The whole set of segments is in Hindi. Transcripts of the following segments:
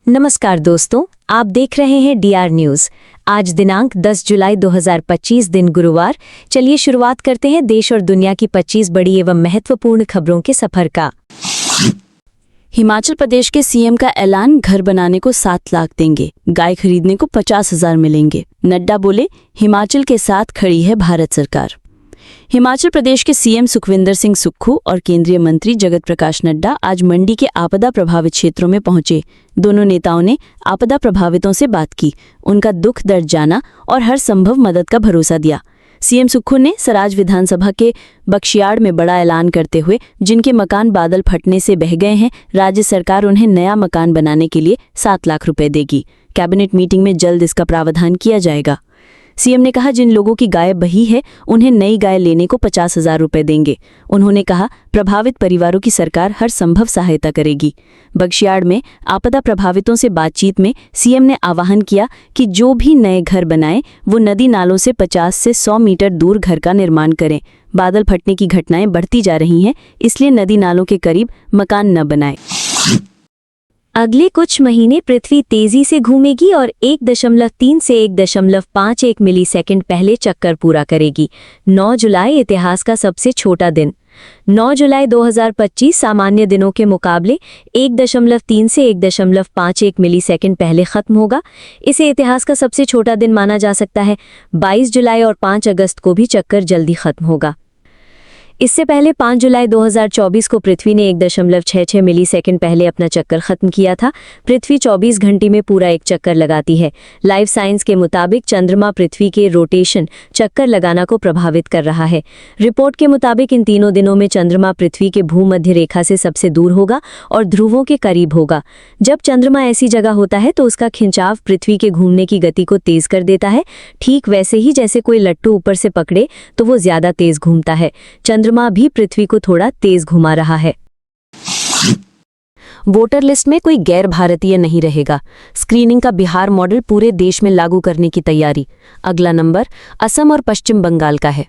नमस्कार दोस्तों, आप देख रहे हैं डीआर न्यूज। आज दिनांक 10 जुलाई 2025 दिन गुरुवार। चलिए शुरुआत करते हैं देश और दुनिया की 25 बड़ी एवं महत्वपूर्ण खबरों के सफर का। हिमाचल प्रदेश के सीएम का ऐलान, घर बनाने को 7 लाख देंगे, गाय खरीदने को 50,000 मिलेंगे। नड्डा बोले, हिमाचल के साथ खड़ी है भारत सरकार। हिमाचल प्रदेश के सीएम सुखविंदर सिंह सुक्खू और केंद्रीय मंत्री जगत प्रकाश नड्डा आज मंडी के आपदा प्रभावित क्षेत्रों में पहुंचे। दोनों नेताओं ने आपदा प्रभावितों से बात की, उनका दुख दर्द जाना और हर संभव मदद का भरोसा दिया। सीएम सुक्खू ने सराज विधानसभा के बख्शियाड़ में बड़ा ऐलान करते हुए, जिनके मकान बादल फटने से बह गए हैं, राज्य सरकार उन्हें नया मकान बनाने के लिए 7 लाख रुपए देगी। कैबिनेट मीटिंग में जल्द इसका प्रावधान किया जाएगा। सीएम ने कहा, जिन लोगों की गाय बही है उन्हें नई गाय लेने को 50,000 रुपए देंगे। उन्होंने कहा, प्रभावित परिवारों की सरकार हर संभव सहायता करेगी। बख्शियाड़ में आपदा प्रभावितों से बातचीत में सीएम ने आह्वान किया कि जो भी नए घर बनाए वो नदी नालों से 50 से 100 मीटर दूर घर का निर्माण करें। बादल फटने की घटनाएं बढ़ती जा रही हैं, इसलिए नदी नालों के करीब मकान न बनाएं। अगले कुछ महीने पृथ्वी तेजी से घूमेगी और 1.3 से 1.51 मिलीसेकंड पहले चक्कर पूरा करेगी। 9 जुलाई इतिहास का सबसे छोटा दिन। 9 जुलाई 2025 सामान्य दिनों के मुकाबले 1.3 से 1.51 मिलीसेकंड पहले खत्म होगा। इसे इतिहास का सबसे छोटा दिन माना जा सकता है। 22 जुलाई और 5 अगस्त को भी चक्कर जल्दी खत्म होगा। इससे पहले 5 जुलाई 2024 को पृथ्वी ने 1.66 मिलीसेकंड पहले अपना चक्कर खत्म किया था। पृथ्वी 24 घंटे में पूरा एक चक्कर लगाती है। लाइफ साइंस के मुताबिक चंद्रमा पृथ्वी के रोटेशन चक्कर लगाना को प्रभावित कर रहा है। रिपोर्ट के मुताबिक इन तीनों दिनों में चंद्रमा पृथ्वी के भूमध्य रेखा से सबसे दूर होगा और ध्रुवों के करीब होगा। जब चंद्रमा ऐसी जगह होता है तो उसका खिंचाव पृथ्वी के घूमने की गति को तेज कर देता है, ठीक वैसे ही जैसे कोई लट्टू ऊपर से पकड़े तो वो ज्यादा तेज घूमता है। चंद्रमा भी पृथ्वी को थोड़ा तेज घुमा रहा है। वोटर लिस्ट में कोई गैर भारतीय नहीं रहेगा। स्क्रीनिंग का बिहार मॉडल पूरे देश में लागू करने की तैयारी। अगला नंबर असम और पश्चिम बंगाल का है।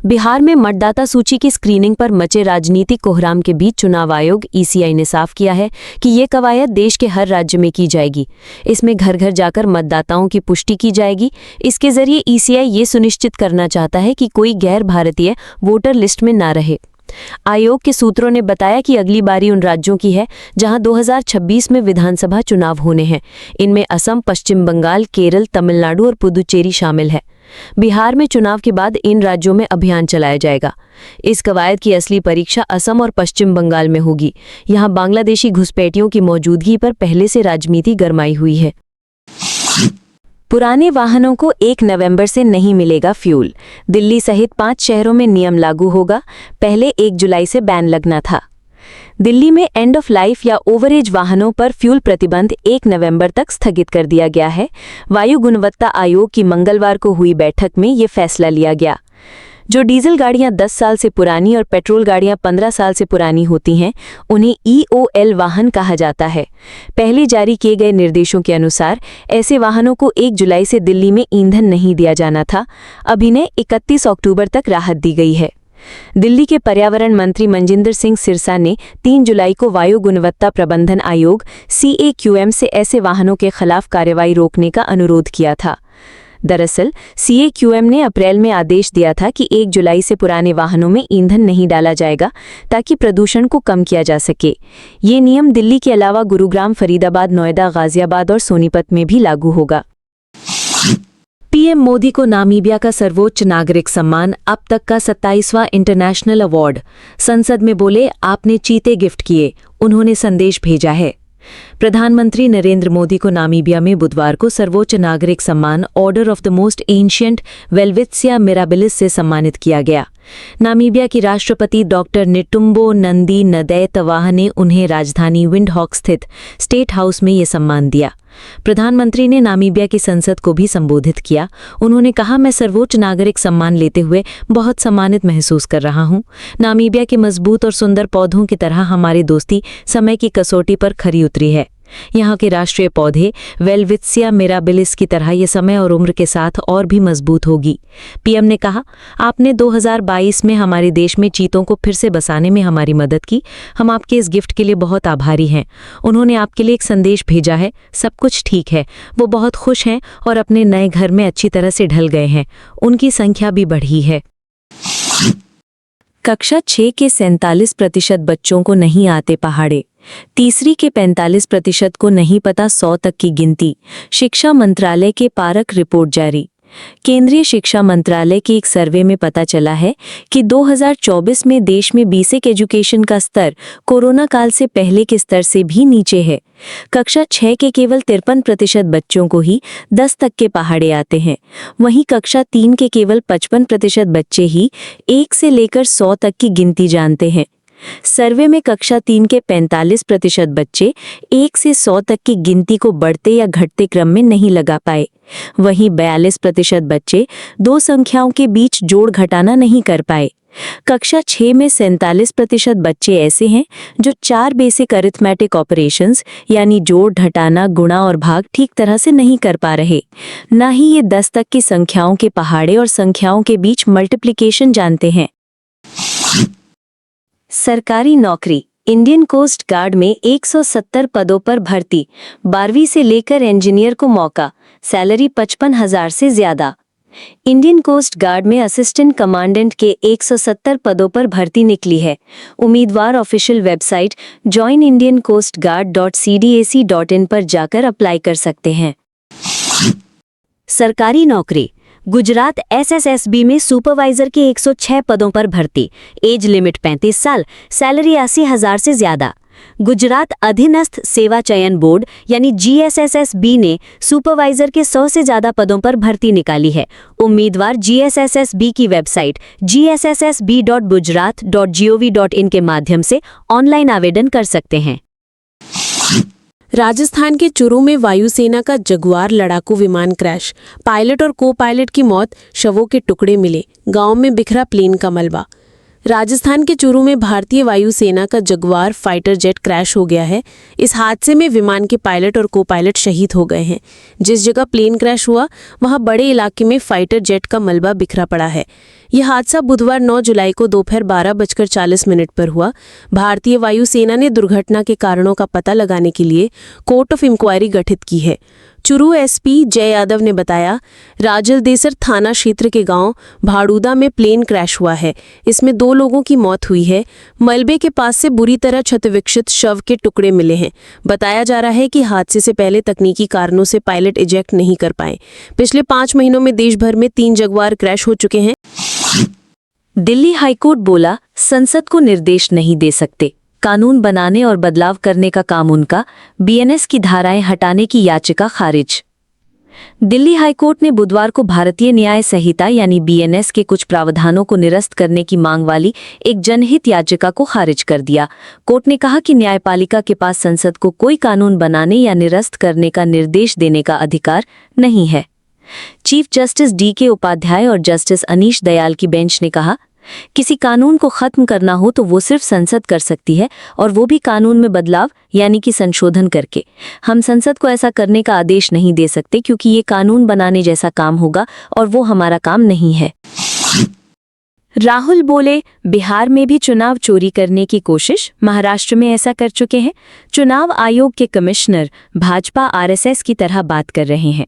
बिहार में मतदाता सूची की स्क्रीनिंग पर मचे राजनीतिक कोहराम के बीच चुनाव आयोग ईसीआई ने साफ किया है कि ये कवायद देश के हर राज्य में की जाएगी। इसमें घर घर जाकर मतदाताओं की पुष्टि की जाएगी। इसके जरिए ईसीआई ये सुनिश्चित करना चाहता है कि कोई गैर भारतीय वोटर लिस्ट में ना रहे। आयोग के सूत्रों ने बताया कि अगली बारी उन राज्यों की है जहां 2026 में विधानसभा चुनाव होने हैं। इनमें असम, पश्चिम बंगाल, केरल, तमिलनाडु और पुदुचेरी शामिल है। बिहार में चुनाव के बाद इन राज्यों में अभियान चलाया जाएगा। इस कवायद की असली परीक्षा असम और पश्चिम बंगाल में होगी। यहां बांग्लादेशी घुसपैठियों की मौजूदगी पर पहले से राजनीति गरमाई हुई है। पुराने वाहनों को 1 नवंबर से नहीं मिलेगा फ्यूल। दिल्ली सहित 5 शहरों में नियम लागू होगा। पहले 1 जुलाई से बैन लगना था। दिल्ली में एंड ऑफ लाइफ या ओवरेज वाहनों पर फ्यूल प्रतिबंध 1 नवंबर तक स्थगित कर दिया गया है। वायु गुणवत्ता आयोग की मंगलवार को हुई बैठक में ये फैसला लिया गया। जो डीजल गाड़ियां 10 साल से पुरानी और पेट्रोल गाड़ियां 15 साल से पुरानी होती हैं, उन्हें EOL वाहन कहा जाता है। पहले जारी किए गए निर्देशों के अनुसार ऐसे वाहनों को 1 जुलाई से दिल्ली में ईंधन नहीं दिया जाना था। अब इन्हें 31 अक्टूबर तक राहत दी गई है। दिल्ली के पर्यावरण मंत्री मनजिंदर सिंह सिरसा ने 3 जुलाई को वायु गुणवत्ता प्रबंधन आयोग CAQM से ऐसे वाहनों के खिलाफ कार्रवाई रोकने का अनुरोध किया था। दरअसल CAQM ने अप्रैल में आदेश दिया था कि 1 जुलाई से पुराने वाहनों में ईंधन नहीं डाला जाएगा ताकि प्रदूषण को कम किया जा सके। ये नियम दिल्ली के अलावा गुरुग्राम, फरीदाबाद, नोएडा, गाजियाबाद और सोनीपत में भी लागू होगा। पीएम मोदी को नामीबिया का सर्वोच्च नागरिक सम्मान, अब तक का 27वां इंटरनेशनल अवार्ड। संसद में बोले, आपने चीते गिफ्ट किए, उन्होंने संदेश भेजा है। प्रधानमंत्री नरेंद्र मोदी को नामीबिया में बुधवार को सर्वोच्च नागरिक सम्मान Order of the Most Ancient Welwitschia Mirabilis से सम्मानित किया गया। नामीबिया की राष्ट्रपति डॉक्टर निटुम्बो नंदी नदैतवाह ने उन्हें राजधानी विंडहॉक स्थित स्टेट हाउस में ये सम्मान दिया। प्रधानमंत्री ने नामीबिया की संसद को भी संबोधित किया। उन्होंने कहा, मैं सर्वोच्च नागरिक सम्मान लेते हुए बहुत सम्मानित महसूस कर रहा हूं। नामीबिया के मजबूत और सुंदर पौधों की तरह हमारी दोस्ती समय की कसौटी पर खरी उतरी है। यहाँ के राष्ट्रीय पौधे वेलवित्सिया मिराबिलिस की तरह ये समय और उम्र के साथ और भी मजबूत होगी। पीएम ने कहा, आपने 2022 में हमारे देश में चीतों को फिर से बसाने में हमारी मदद की। हम आपके इस गिफ्ट के लिए बहुत आभारी हैं। उन्होंने आपके लिए एक संदेश भेजा है, सब कुछ ठीक है। वो बहुत खुश हैं और अपने नए घर में अच्छी तरह से ढल गए हैं। उनकी संख्या भी बढ़ी है। कक्षा 6 के 47% बच्चों को नहीं आते पहाड़े। तीसरी के 45% को नहीं पता 100 तक की गिनती। शिक्षा मंत्रालय के पारक रिपोर्ट जारी। केंद्रीय शिक्षा मंत्रालय के एक सर्वे में पता चला है कि 2024 में देश में बेसिक एजुकेशन का स्तर कोरोना काल से पहले के स्तर से भी नीचे है। कक्षा 6 के केवल 53% बच्चों को ही 10 तक के पहाड़े आते हैं। वहीं कक्षा 3 के केवल 55% बच्चे ही 1 से लेकर 100 तक की गिनती जानते हैं। सर्वे में कक्षा 3 के 45% बच्चे 1 से 100 तक की गिनती को बढ़ते या घटते क्रम में नहीं लगा पाए। वहीं 42% बच्चे दो संख्याओं के बीच जोड़ घटाना नहीं कर पाए। कक्षा 6 में 47% बच्चे ऐसे हैं जो 4 बेसिक अरिथमेटिक ऑपरेशंस यानी जोड़, घटाना, गुणा और भाग ठीक तरह से नहीं कर पा रहे। न ही ये 10 तक की संख्याओं के पहाड़े और संख्याओं के बीच मल्टीप्लिकेशन जानते हैं। सरकारी नौकरी। इंडियन कोस्ट गार्ड में 170 पदों पर भर्ती। 12वीं से लेकर इंजीनियर को मौका। सैलरी 55,000 से ज्यादा। इंडियन कोस्ट गार्ड में असिस्टेंट कमांडेंट के 170 पदों पर भर्ती निकली है। उम्मीदवार ऑफिशियल वेबसाइट joinindiancoastguard.cdac.in पर जाकर अप्लाई कर सकते हैं। सरकारी नौकरी। गुजरात एसएसएसबी में सुपरवाइजर के 106 पदों पर भर्ती। एज लिमिट 35 साल। सैलरी 80,000 से ज्यादा। गुजरात अधीनस्थ सेवा चयन बोर्ड यानी जीएसएसएसबी ने सुपरवाइजर के 100 से ज्यादा पदों पर भर्ती निकाली है। उम्मीदवार जीएसएसएसबी की वेबसाइट gssb.gujarat.gov.in के माध्यम से ऑनलाइन आवेदन कर सकते हैं। राजस्थान के चूरू में वायुसेना का जगुआर लड़ाकू विमान क्रैश। पायलट और को पायलट की मौत, शवों के टुकड़े मिले। गांव में बिखरा प्लेन का मलबा। राजस्थान के चूरू में भारतीय वायुसेना का जगुआर फाइटर जेट क्रैश हो गया है। इस हादसे में विमान के पायलट और को पायलट शहीद हो गए हैं। जिस जगह प्लेन क्रैश हुआ वहां बड़े इलाके में फाइटर जेट का मलबा बिखरा पड़ा है। यह हादसा बुधवार 9 जुलाई को दोपहर 12:40 पर हुआ। भारतीय वायुसेना ने दुर्घटना के कारणों का पता लगाने के लिए कोर्ट ऑफ इंक्वायरी गठित की है। चूरू एसपी जय यादव ने बताया, राजलदेसर थाना क्षेत्र के गांव भाड़ूदा में प्लेन क्रैश हुआ है। इसमें 2 लोगों की मौत हुई है। मलबे के पास से बुरी तरह क्षतविक्षत शव के टुकड़े मिले हैं। बताया जा रहा है कि हादसे से पहले तकनीकी कारणों से पायलट इजेक्ट नहीं कर पाए। पिछले 5 महीनों में देश भर में 3 जगुआर क्रैश हो चुके हैं। दिल्ली हाईकोर्ट बोला, संसद को निर्देश नहीं दे सकते। कानून बनाने और बदलाव करने का काम उनका। बीएनएस की धाराएं हटाने की याचिका खारिज। दिल्ली हाईकोर्ट ने बुधवार को भारतीय न्याय संहिता यानी बीएनएस के कुछ प्रावधानों को निरस्त करने की मांग वाली एक जनहित याचिका को खारिज कर दिया। कोर्ट ने कहा कि न्यायपालिका के पास संसद को कोई कानून बनाने या निरस्त करने का निर्देश देने का अधिकार नहीं है। चीफ जस्टिस डीके उपाध्याय और जस्टिस अनीश दयाल की बेंच ने कहा, किसी कानून को खत्म करना हो तो वो सिर्फ संसद कर सकती है, और वो भी कानून में बदलाव यानी कि संशोधन करके। हम संसद को ऐसा करने का आदेश नहीं दे सकते क्योंकि ये कानून बनाने जैसा काम होगा और वो हमारा काम नहीं है। राहुल बोले, बिहार में भी चुनाव चोरी करने की कोशिश, महाराष्ट्र में ऐसा कर चुके हैं। चुनाव आयोग के कमिश्नर भाजपा आरएसएस की तरह बात कर रहे हैं।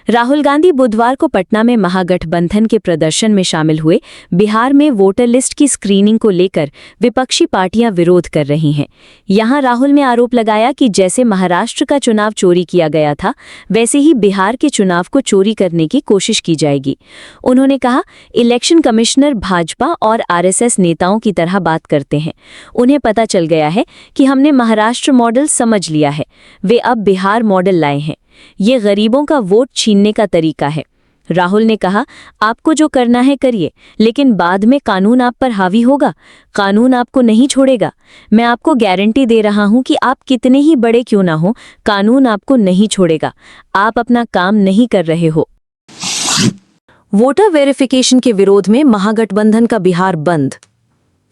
राहुल गांधी बुधवार को पटना में महागठबंधन के प्रदर्शन में शामिल हुए। बिहार में वोटर लिस्ट की स्क्रीनिंग को लेकर विपक्षी पार्टियां विरोध कर रही हैं। यहां राहुल ने आरोप लगाया कि जैसे महाराष्ट्र का चुनाव चोरी किया गया था, वैसे ही बिहार के चुनाव को चोरी करने की कोशिश की जाएगी। उन्होंने कहा, इलेक्शन कमिश्नर भाजपा और आरएसएस नेताओं की तरह बात करते हैं। उन्हें पता चल गया है कि हमने महाराष्ट्र मॉडल समझ लिया है, वे अब बिहार मॉडल लाए हैं। ये गरीबों का वोट छीनने का तरीका है। राहुल ने कहा, आपको जो करना है करिए, लेकिन बाद में कानून आप पर हावी होगा। कानून आपको नहीं छोड़ेगा। मैं आपको गारंटी दे रहा हूं कि आप कितने ही बड़े क्यों ना हो, कानून आपको नहीं छोड़ेगा। आप अपना काम नहीं कर रहे हो। वोटर वेरिफिकेशन के विरोध में महागठबंधन का बिहार बंद।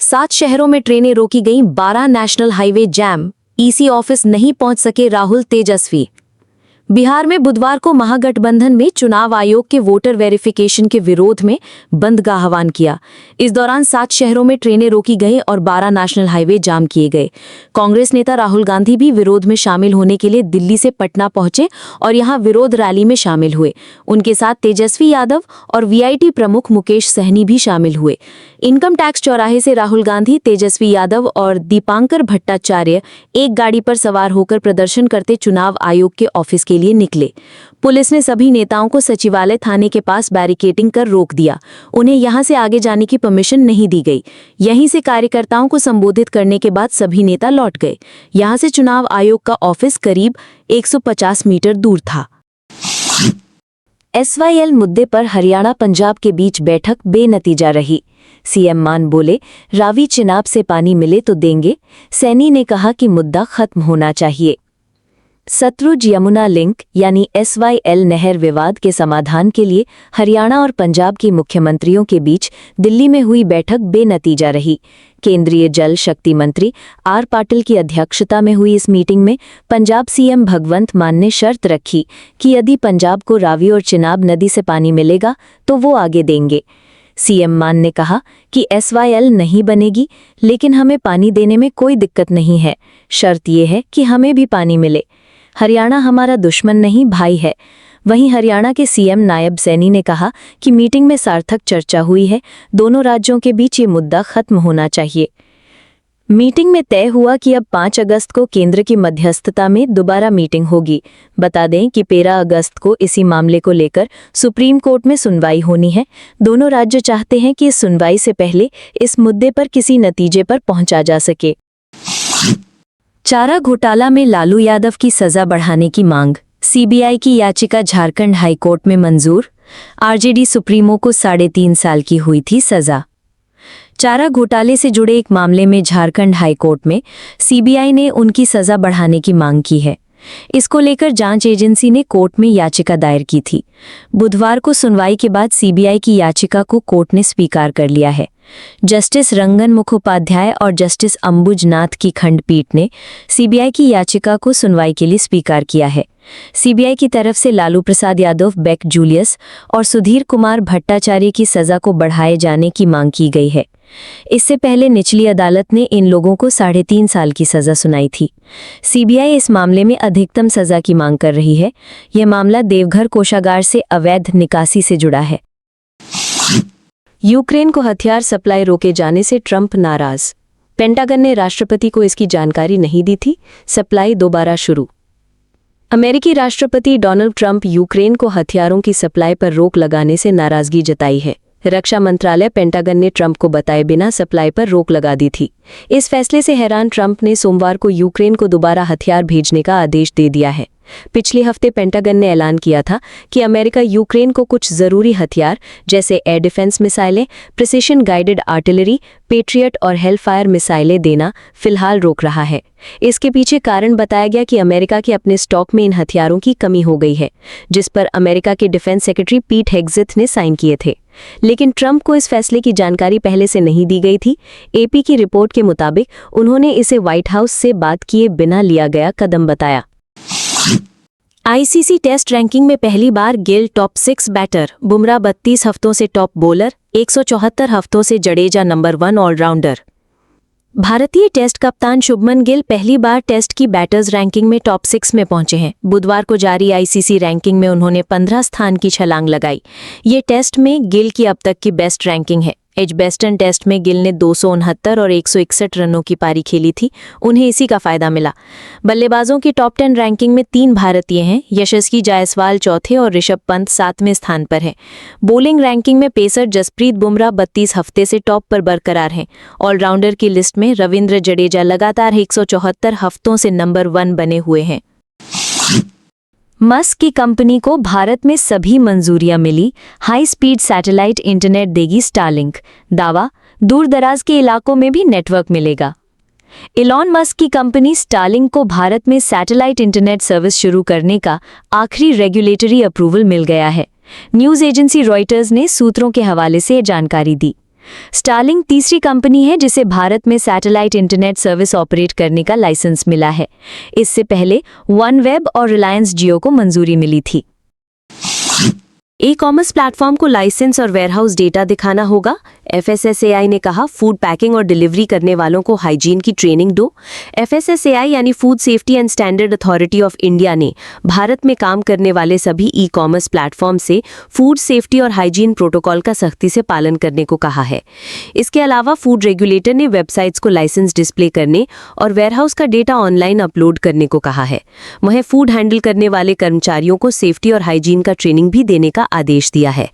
7 शहरों में ट्रेनें रोकी गईं, 12 national highway jam. EC office नहीं पहुंच सके राहुल तेजस्वी। बिहार में बुधवार को महागठबंधन में चुनाव आयोग के वोटर वेरिफिकेशन के विरोध में बंद का आह्वान किया। इस दौरान 7 शहरों में ट्रेनें रोकी गई और 12 नेशनल हाईवे जाम किए गए। कांग्रेस नेता राहुल गांधी भी विरोध में शामिल होने के लिए दिल्ली से पटना पहुंचे और यहां विरोध रैली में शामिल हुए। उनके साथ तेजस्वी यादव और वीआईटी प्रमुख मुकेश सहनी भी शामिल हुए। इनकम टैक्स चौराहे से राहुल गांधी, तेजस्वी यादव और दीपांकर भट्टाचार्य एक गाड़ी पर सवार होकर प्रदर्शन करते चुनाव आयोग के ऑफिस के लिए निकले। पुलिस ने सभी नेताओं को सचिवालय थाने के पास बैरिकेडिंग कर रोक दिया। उन्हें यहां से आगे जाने की परमिशन नहीं दी गई। यहीं से कार्यकर्ताओं को संबोधित करने के बाद सभी नेता लौट गए। यहां से चुनाव आयोग का ऑफिस करीब 150 मीटर दूर था। SYL मुद्दे पर हरियाणा पंजाब के बीच बैठक बेनतीजा रही। सीएम मान बोले, रावी चिनाब से पानी मिले तो देंगे। सैनी ने कहा कि मुद्दा खत्म होना चाहिए। सतलुज यमुना लिंक यानी SYL नहर विवाद के समाधान के लिए हरियाणा और पंजाब के मुख्यमंत्रियों के बीच दिल्ली में हुई बैठक बेनतीजा रही। केंद्रीय जल शक्ति मंत्री आर पाटिल की अध्यक्षता में हुई इस मीटिंग में पंजाब सीएम भगवंत मान ने शर्त रखी कि यदि पंजाब को रावी और चिनाब नदी से पानी मिलेगा तो वो आगे देंगे। सीएम मान ने कहा कि SYL नहीं बनेगी, लेकिन हमें पानी देने में कोई दिक्कत नहीं है। शर्त यह है कि हमें भी पानी मिले। हरियाणा हमारा दुश्मन नहीं, भाई है। वहीं हरियाणा के सीएम नायब सैनी ने कहा कि मीटिंग में सार्थक चर्चा हुई है। दोनों राज्यों के बीच ये मुद्दा खत्म होना चाहिए। मीटिंग में तय हुआ कि अब 5 अगस्त को केंद्र की मध्यस्थता में दोबारा मीटिंग होगी। बता दें कि 13 अगस्त को इसी मामले को लेकर सुप्रीम कोर्ट में सुनवाई होनी है। दोनों राज्य चाहते हैं कि इस सुनवाई से पहले इस मुद्दे पर किसी नतीजे पर पहुंचा जा सके। चारा घोटाला में लालू यादव की सजा बढ़ाने की मांग। सीबीआई की याचिका झारखंड हाईकोर्ट में मंजूर। आरजेडी सुप्रीमो को 3.5 साल की हुई थी सजा। चारा घोटाले से जुड़े एक मामले में झारखंड हाईकोर्ट में सीबीआई ने उनकी सजा बढ़ाने की मांग की है। इसको लेकर जांच एजेंसी ने कोर्ट में याचिका दायर की थी। बुधवार को सुनवाई के बाद सीबीआई की याचिका को कोर्ट ने स्वीकार कर लिया है। जस्टिस रंगन मुखोपाध्याय और जस्टिस अंबुजनाथ की खंडपीठ ने सीबीआई की याचिका को सुनवाई के लिए स्वीकार किया है। सीबीआई की तरफ से लालू प्रसाद यादव, बेक जूलियस और सुधीर कुमार भट्टाचार्य की सजा को बढ़ाए जाने की मांग की गई है। इससे पहले निचली अदालत ने इन लोगों को 3.5 साल की सजा सुनाई थी। सीबीआई इस मामले में अधिकतम सजा की मांग कर रही है। यह मामला देवघर कोषागार से अवैध निकासी से जुड़ा है। यूक्रेन को हथियार सप्लाई रोके जाने से ट्रंप नाराज। पेंटागन ने राष्ट्रपति को इसकी जानकारी नहीं दी थी। सप्लाई दोबारा शुरू। अमेरिकी राष्ट्रपति डोनाल्ड ट्रंप यूक्रेन को हथियारों की सप्लाई पर रोक लगाने से नाराजगी जताई है। रक्षा मंत्रालय पेंटागन ने ट्रंप को बताए बिना सप्लाई पर रोक लगा दी थी। इस फैसले से हैरान ट्रंप ने सोमवार को यूक्रेन को दोबारा हथियार भेजने का आदेश दे दिया है। पिछले हफ्ते पेंटागन ने ऐलान किया था कि अमेरिका यूक्रेन को कुछ जरूरी हथियार जैसे एयर डिफेंस मिसाइलें, प्रिसिशन गाइडेड आर्टिलरी, पेट्रियट और हेलफायर मिसाइलें देना फिलहाल रोक रहा है। इसके पीछे कारण बताया गया कि अमेरिका के अपने स्टॉक में इन हथियारों की कमी हो गई है, जिस पर अमेरिका के डिफेंस सेक्रेटरी पीट हेग्सेथ ने साइन किए थे। लेकिन ट्रंप को इस फैसले की जानकारी पहले से नहीं दी गई थी। एपी की रिपोर्ट के मुताबिक उन्होंने इसे व्हाइट हाउस से बात किए बिना लिया गया कदम बताया। आईसीसी टेस्ट रैंकिंग में पहली बार गिल टॉप 6 बैटर। बुमराह 32 हफ्तों से टॉप बॉलर, 174 हफ्तों से जडेजा नंबर 1 ऑलराउंडर। भारतीय टेस्ट कप्तान शुभमन गिल पहली बार टेस्ट की बैटर्स रैंकिंग में टॉप 6 में पहुंचे हैं। बुधवार को जारी आईसीसी रैंकिंग में उन्होंने 15 स्थान की छलांग लगाई। ये टेस्ट में गिल की अब तक की बेस्ट रैंकिंग है। एजबेस्टन टेस्ट में गिल ने 269 और 161 रनों की पारी खेली थी। उन्हें इसी का फायदा मिला। बल्लेबाजों की टॉप 10 रैंकिंग में 3 भारतीय हैं। यशस्वी जायसवाल चौथे और ऋषभ पंत 7वें स्थान पर हैं। बॉलिंग रैंकिंग में पेसर जसप्रीत बुमराह 32 हफ्ते से टॉप पर बरकरार हैं। ऑलराउंडर की लिस्ट में रविंद्र जडेजा लगातार 174 हफ्तों से नंबर 1 बने हुए हैं। मस्क की कंपनी को भारत में सभी मंजूरियां मिली। हाई स्पीड सैटेलाइट इंटरनेट देगी स्टारलिंक। दावा, दूर दराज के इलाकों में भी नेटवर्क मिलेगा। इलॉन मस्क की कंपनी स्टारलिंक को भारत में सैटेलाइट इंटरनेट सर्विस शुरू करने का आखिरी रेगुलेटरी अप्रूवल मिल गया है। न्यूज एजेंसी रॉयटर्स ने सूत्रों के हवाले से जानकारी दी। स्टारलिंक तीसरी कंपनी है जिसे भारत में सैटेलाइट इंटरनेट सर्विस ऑपरेट करने का लाइसेंस मिला है। इससे पहले OneWeb और रिलायंस जियो को मंजूरी मिली थी। ई-कॉमर्स प्लेटफॉर्म को लाइसेंस और वेयरहाउस डेटा दिखाना होगा। FSSAI ने कहा फूड पैकिंग और डिलीवरी करने वालों को हाइजीन की ट्रेनिंग दो। FSSAI यानी food safety and standard authority of India ने भारत में काम करने वाले सभी ई-कॉमर्स प्लेटफॉर्म से फूड सेफ्टी और हाइजीन प्रोटोकॉल का सख्ती से पालन करने को कहा है। इसके अलावा फूड रेगुलेटर ने वेबसाइट्स को लाइसेंस डिस्प्ले करने और वेयरहाउस का डेटा ऑनलाइन अपलोड करने को कहा है। वहीं फूड हैंडल करने वाले कर्मचारियों को सेफ्टी और हाइजीन का ट्रेनिंग भी देने का आदेश दिया है।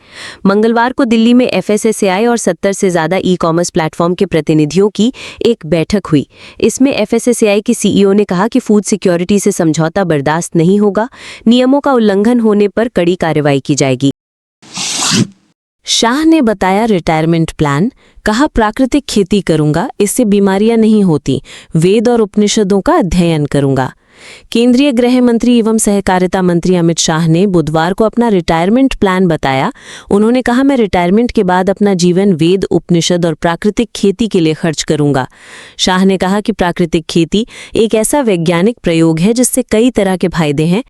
मंगलवार को दिल्ली में FSSAI और 70 से ज्यादा ई-कॉमर्स प्लेटफॉर्म के प्रतिनिधियों की एक बैठक हुई। इसमें FSSAI के CEO ने कहा कि फूड सिक्योरिटी से समझौता बर्दाश्त नहीं होगा, नियमों का उल्लंघन होने पर कड़ी कार्रवाई की जाएगी। शाह ने बताया रिटायरमेंट प्लान, कहा प्राकृतिक खेती करूंगा, इससे बीमारियां नहीं होती, वेद और उपनिषदों का अध्ययन करूंगा। केंद्रीय गृह मंत्री एवं सहकारिता मंत्री अमित शाह ने बुधवार को अपना रिटायरमेंट प्लान बताया। उन्होंने कहा मैं रिटायरमेंट के बाद अपना जीवन वेद, उपनिषद और प्राकृतिक खेती के लिए खर्च करूंगा। शाह ने कहा कि प्राकृतिक खेती एक ऐसा वैज्ञानिक प्रयोग है जिससे कई तरह के फायदे हैं।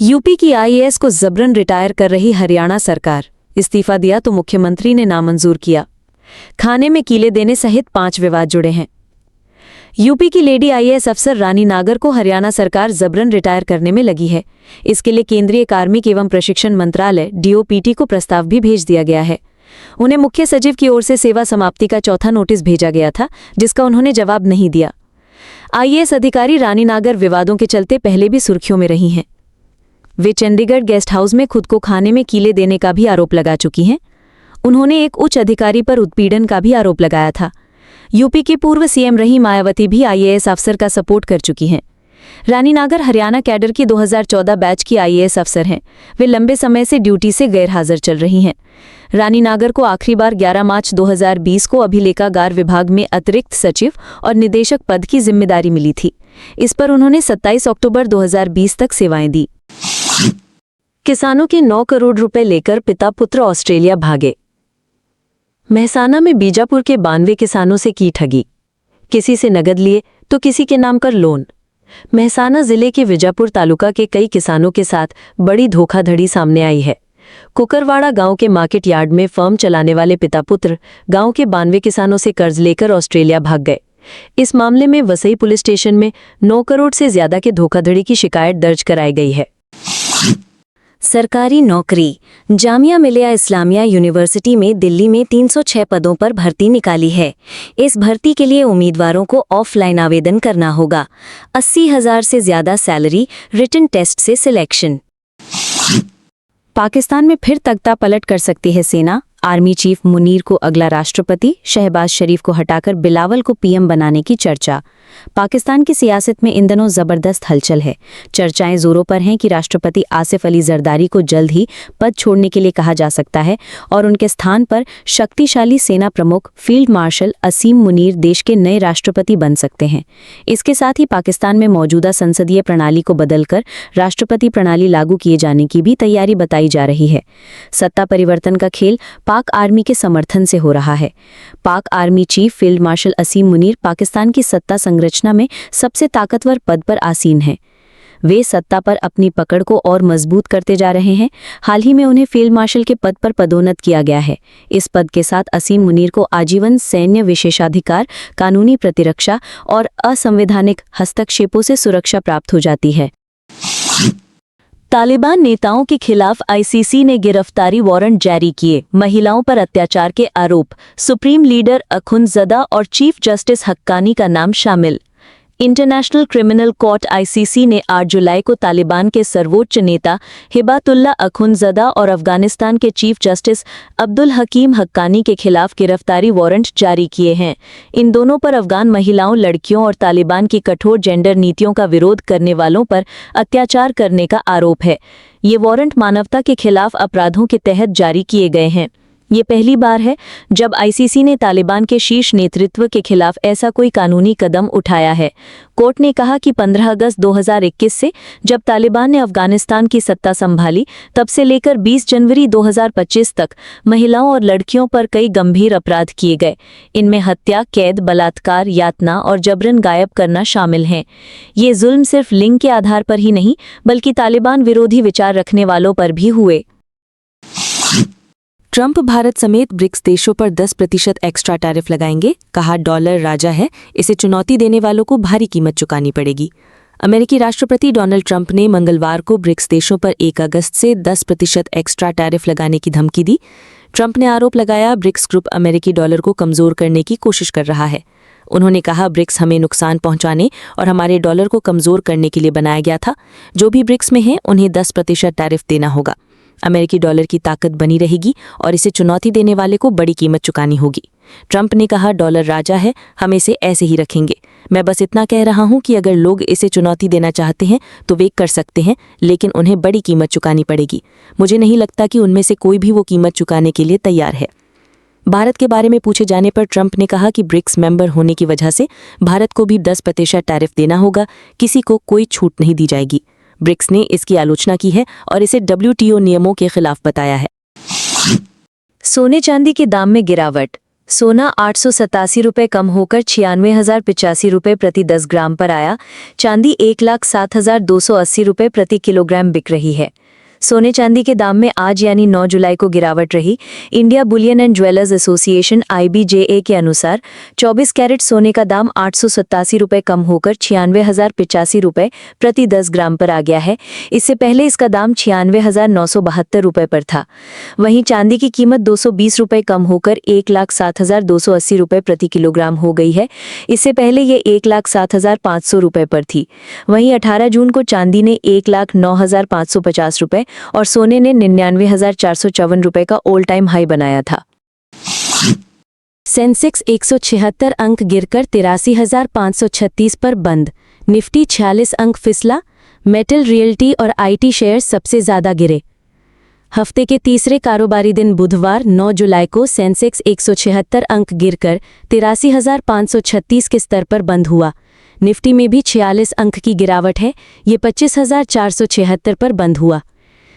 यूपी की IAS को जबरन रिटायर कर रही हरियाणा सरकार, इस्तीफा दिया तो मुख्यमंत्री ने नामंजूर किया। खाने में कीले देने सहित 5 विवाद जुड़े हैं। यूपी की लेडी IAS अफसर रानी नागर को हरियाणा सरकार जबरन रिटायर करने में लगी है। इसके लिए केंद्रीय कार्मिक एवं प्रशिक्षण मंत्रालय DOPT को प्रस्ताव भी भेज दिया गया है। उन्हें मुख्य सचिव की ओर से सेवा समाप्ति का चौथा नोटिस भेजा गया था, जिसका उन्होंने जवाब नहीं दिया। IAS अधिकारी रानी नागर विवादों के चलते पहले भी सुर्खियों में रही हैं। वे चंडीगढ़ गेस्ट हाउस में खुद को खाने में कीले देने का भी आरोप लगा चुकी हैं। उन्होंने एक उच्च अधिकारी पर उत्पीड़न का भी आरोप लगाया था। यूपी की पूर्व CM रही मायावती भी IAS अफसर का सपोर्ट कर चुकी हैं। रानी नागर हरियाणा कैडर की 2014 बैच की IAS अफसर हैं। वे लंबे समय से ड्यूटी से गैरहाजिर चल रही हैं। रानी नागर को आखिरी बार 11 मार्च 2020 को अभिलेखागार विभाग में अतिरिक्त सचिव और निदेशक पद की जिम्मेदारी मिली थी। इस पर उन्होंने 27 अक्टूबर 2020 तक सेवाएं दी। किसानों के 9 करोड़ रुपए लेकर पिता पुत्र ऑस्ट्रेलिया भागे। मेहसाना में बीजापुर के 92 किसानों से की ठगी। किसी से नगद लिए तो किसी के नाम पर लोन। मेहसाना जिले के विजापुर तालुका के कई किसानों के साथ बड़ी धोखाधड़ी सामने आई है। कुकरवाड़ा गांव के मार्केट यार्ड में फर्म चलाने वाले पिता पुत्र गांव के 92 किसानों से कर्ज लेकर ऑस्ट्रेलिया भाग गए। इस मामले में वसई पुलिस स्टेशन में 9 करोड़ से ज्यादा के धोखाधड़ी की शिकायत दर्ज कराई गई है। सरकारी नौकरी। जामिया मिलिया इस्लामिया यूनिवर्सिटी में दिल्ली में 306 पदों पर भर्ती निकाली है। इस भर्ती के लिए उम्मीदवारों को ऑफलाइन आवेदन करना होगा। 80,000 से ज्यादा सैलरी, रिटन टेस्ट से सिलेक्शन। पाकिस्तान में फिर तख्ता पलट कर सकती है सेना। आर्मी चीफ मुनीर को अगला राष्ट्रपति, शहबाज शरीफ को हटाकर बिलावल को PM बनाने की चर्चा। पाकिस्तान की सियासत में इन दिनों जबरदस्त हलचल है। चर्चाएं जोरों पर हैं कि राष्ट्रपति आसिफ अली जरदारी को जल्द ही पद छोड़ने के लिए कहा जा सकता है और उनके स्थान पर शक्तिशाली सेना प्रमुख फील्ड मार्शल असीम मुनीर देश के नए राष्ट्रपति बन सकते हैं। इसके साथ ही पाकिस्तान में मौजूदा संसदीय प्रणाली को बदलकर राष्ट्रपति प्रणाली लागू किए जाने की भी तैयारी बताई जा रही है। सत्ता परिवर्तन का खेल पाक आर्मी के समर्थन से हो रहा है। पाक आर्मी चीफ फील्ड मार्शल असीम मुनीर पाकिस्तान की सत्ता संरचना में सबसे ताकतवर पद पर आसीन हैं। वे सत्ता पर अपनी पकड़ को और मजबूत करते जा रहे हैं। हाल ही में उन्हें फील्ड मार्शल के पद पर पदोन्नत किया गया है। इस पद के साथ असीम मुनीर को आजीवन सैन्य विशेषाधिकार, कानूनी प्रतिरक्षा और असंवैधानिक हस्तक्षेपों से सुरक्षा प्राप्त हो जाती है। तालिबान नेताओं के खिलाफ ICC ने गिरफ्तारी वारंट जारी किए। महिलाओं पर अत्याचार के आरोप, सुप्रीम लीडर अखुंदज़दा और चीफ जस्टिस हक्कानी का नाम शामिल। इंटरनेशनल क्रिमिनल कोर्ट ICC ने 8 जुलाई को तालिबान के सर्वोच्च नेता हिबातुल्ला अखुंदज़दा और अफगानिस्तान के चीफ जस्टिस अब्दुल हकीम हक्कानी के खिलाफ गिरफ्तारी वारंट जारी किए हैं। इन दोनों पर अफगान महिलाओं, लड़कियों और तालिबान की कठोर जेंडर नीतियों का विरोध करने वालों पर अत्याचार करने का आरोप है। ये वारंट मानवता के खिलाफ अपराधों के तहत जारी किए गए हैं। ये पहली बार है जब आईसीसी ने तालिबान के शीर्ष नेतृत्व के खिलाफ ऐसा कोई कानूनी कदम उठाया है। कोर्ट ने कहा कि 15 अगस्त 2021 से जब तालिबान ने अफगानिस्तान की सत्ता संभाली तब से लेकर 20 जनवरी 2025 तक महिलाओं और लड़कियों पर कई गंभीर अपराध किए गए। इनमें हत्या, कैद, बलात्कार, यातना और जबरन गायब करना शामिल हैं। ये जुल्म सिर्फ लिंग के आधार पर ही नहीं बल्कि तालिबान विरोधी विचार रखने वालों पर भी हुए। ट्रंप भारत समेत ब्रिक्स देशों पर 10% एक्स्ट्रा टैरिफ लगाएंगे, कहा डॉलर राजा है, इसे चुनौती देने वालों को भारी कीमत चुकानी पड़ेगी। अमेरिकी राष्ट्रपति डोनाल्ड ट्रंप ने मंगलवार को ब्रिक्स देशों पर 1 अगस्त से 10% एक्स्ट्रा टैरिफ लगाने की धमकी दी। ट्रंप ने आरोप लगाया ब्रिक्स ग्रुप अमेरिकी डॉलर को कमजोर करने की कोशिश कर रहा है। उन्होंने कहा ब्रिक्स हमें नुकसान पहुंचाने और हमारे डॉलर को कमजोर करने के लिए बनाया गया था। जो भी ब्रिक्स में हैं उन्हें 10% टैरिफ देना होगा। अमेरिकी डॉलर की ताकत बनी रहेगी और इसे चुनौती देने वाले को बड़ी कीमत चुकानी होगी। ट्रंप ने कहा डॉलर राजा है, हम इसे ऐसे ही रखेंगे। मैं बस इतना कह रहा हूं कि अगर लोग इसे चुनौती देना चाहते हैं तो वे कर सकते हैं, लेकिन उन्हें बड़ी कीमत चुकानी पड़ेगी। मुझे नहीं लगता कि उनमें से कोई भी वो कीमत चुकाने के लिए तैयार है। भारत के बारे में पूछे जाने पर ट्रंप ने कहा कि ब्रिक्स मेंबर होने की वजह से भारत को भी 10% टैरिफ देना होगा, किसी को कोई छूट नहीं दी जाएगी। ब्रिक्स ने इसकी आलोचना की है और इसे WTO नियमों के खिलाफ बताया है। सोने चांदी के दाम में गिरावट। सोना 887 रुपये कम होकर 96,085 रुपये प्रति 10 ग्राम पर आया। चांदी 1,07,280 रुपये प्रति किलोग्राम बिक रही है। सोने चांदी के दाम में आज यानी 9 जुलाई को गिरावट रही। India Boolean and jewellers association IBJA के अनुसार 24 कैरेट सोने का दाम 887 रुपये कम होकर 96,085 रुपये प्रति 10 ग्राम पर आ गया है। इससे पहले इसका दाम 96,972 रुपये पर था। वहीं चांदी की कीमत 220 रुपये कम होकर 1,07,280 रुपये प्रति किलोग्राम हो गई है। इससे पहले ये 1,07,500 रुपये पर थी। वहीं 18 जून को चांदी ने 1,09,550 रुपये और सोने ने 99,454 रुपये का ऑल टाइम हाई बनाया था। सेंसेक्स 176 अंक गिरकर 83,536 पर बंद। निफ्टी 46 अंक फिसला। मेटल, रियल्टी और IT शेयर सबसे ज्यादा गिरे। हफ्ते के तीसरे कारोबारी दिन बुधवार 9 जुलाई को सेंसेक्स 176 अंक गिरकर 83,536 के स्तर पर बंद हुआ। निफ्टी में भी 46 अंक की गिरावट है, ये 25,476 पर बंद हुआ।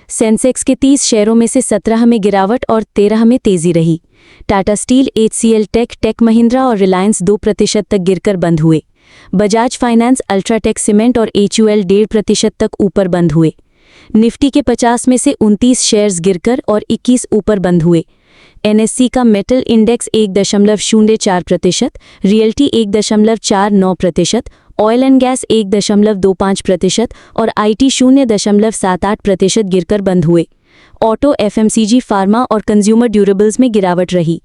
सेंसेक्स के 30 शेयरों में से 17 में गिरावट और 13 में तेजी रही। Tata Steel, HCL Tech Mahindra और रिलायंस 2% तक गिरकर बंद हुए। बजाज फाइनेंस, अल्ट्राटेक सीमेंट और HUL 1.5% तक ऊपर बंद हुए। निफ्टी के 50 में से 29 शेयर्स गिरकर और 21 ऊपर बंद हुए। NSE का metal index 1.04%, realty 1.49%, oil and gas 1.25% और IT 0.78% गिरकर बंद हुए। ऑटो, FMCG, फार्मा और कंज्यूमर ड्यूरेबल्स में गिरावट रही।